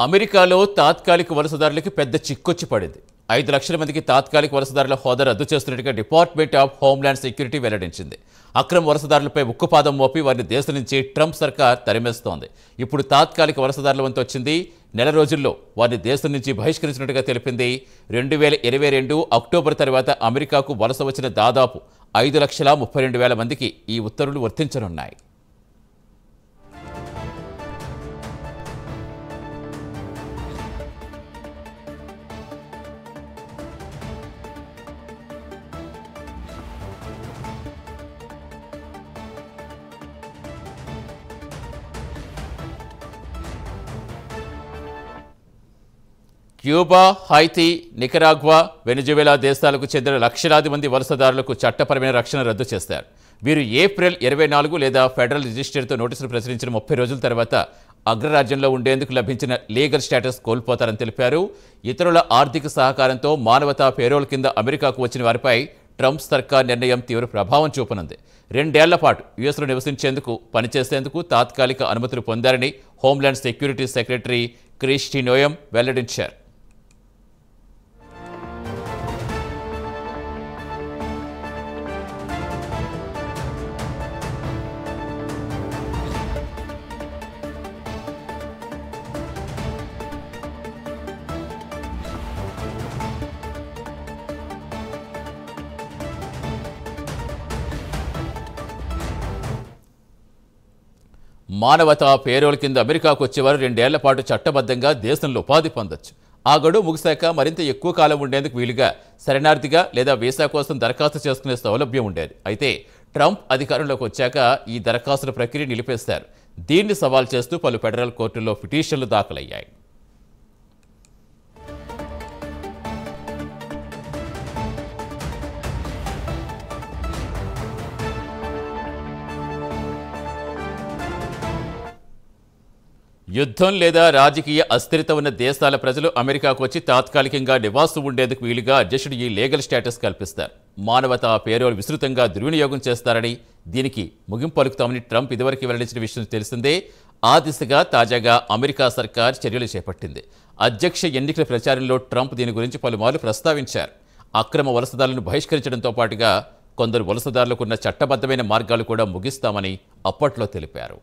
అమెరికాలో తాత్కాలిక వలసదారులకి పెద్ద చిక్కొచ్చి పడింది. 5 లక్షల మందికి తాత్కాలిక వలసదారుల హోదా రద్దు చేస్తున్నట్టుగా డిపార్ట్మెంట్ ఆఫ్ హోమ్లాండ్ సెక్యూరిటీ వెల్లడించింది. అక్రమ వలసదారులపై ఉక్కుపాదం మోపి వారిని దేశం నుంచి ట్రంప్ సర్కార్ తరిమేస్తోంది. ఇప్పుడు తాత్కాలిక వలసదారుల వంతు వచ్చింది. నెల రోజుల్లో వారిని దేశం నుంచి బహిష్కరించినట్టుగా తెలిపింది. 2022 అక్టోబర్ తర్వాత అమెరికాకు వలస వచ్చిన దాదాపు 5,32,000 మందికి ఈ ఉత్తర్వులు వర్తించనున్నాయి. క్యూబా, హైతీ, నికరాగ్వా, వెనిజువేలా దేశాలకు చెందిన లక్షలాది మంది వలసదారులకు చట్టపరమైన రక్షణ రద్దు చేశారు. వీరు ఏప్రిల్ 24 లేదా ఫెడరల్ రిజిస్టర్తో నోటీసులు ప్రచురించిన 30 రోజుల తర్వాత అగ్రరాజ్యంలో ఉండేందుకు లభించిన లీగల్ స్టేటస్ కోల్పోతారని తెలిపారు. ఇతరుల ఆర్థిక సహకారంతో మానవతా పేరోల్ కింద అమెరికాకు వచ్చిన వారిపై ట్రంప్ సర్కార్ నిర్ణయం తీవ్ర ప్రభావం చూపనుంది. 2 ఏళ్ల పాటు యుఎస్లో నివసించేందుకు, పనిచేసేందుకు తాత్కాలిక అనుమతులు పొందారని హోమ్లాండ్ సెక్యూరిటీ సెక్రటరీ క్రిస్టి నోయం వెల్లడించారు. మానవతా పేరోల్ కింద అమెరికాకు వచ్చేవారు 2 ఏళ్ల పాటు చట్టబద్ధంగా దేశంలో ఉపాధి పొందొచ్చు. ఆ గడువు ముగిశాక మరింత ఎక్కువ కాలం ఉండేందుకు వీలుగా శరణార్థిగా లేదా వీసా కోసం దరఖాస్తు చేసుకునే సౌలభ్యం ఉండేది. అయితే ట్రంప్ అధికారంలోకి వచ్చాక ఈ దరఖాస్తుల ప్రక్రియ నిలిపేశారు. దీన్ని సవాల్ చేస్తూ పలు ఫెడరల్ కోర్టుల్లో పిటిషన్లు దాఖలయ్యాయి. యుద్ధం లేదా రాజకీయ అస్థిరత ఉన్న దేశాల ప్రజలు అమెరికాకు వచ్చి తాత్కాలికంగా నివాసం ఉండేందుకు వీలుగా అధ్యక్షుడు ఈ లీగల్ స్టేటస్ కల్పిస్తారు. మానవతా పేరోల్ విస్తృతంగా దుర్వినియోగం చేస్తారని, దీనికి ముగింపు పలుకుతామని ట్రంప్ ఇదివరకు వెల్లడించిన విషయం తెలిసిందే. ఆ దిశగా తాజాగా అమెరికా సర్కార్ చర్యలు చేపట్టింది. అధ్యక్ష ఎన్నికల ప్రచారంలో ట్రంప్ దీని గురించి పలుమార్లు ప్రస్తావించారు. అక్రమ వలసదారులను బహిష్కరించడంతో పాటుగా కొందరు వలసదారులకు ఉన్న చట్టబద్ధమైన మార్గాలు కూడా ముగిస్తామని అప్పట్లో తెలిపారు.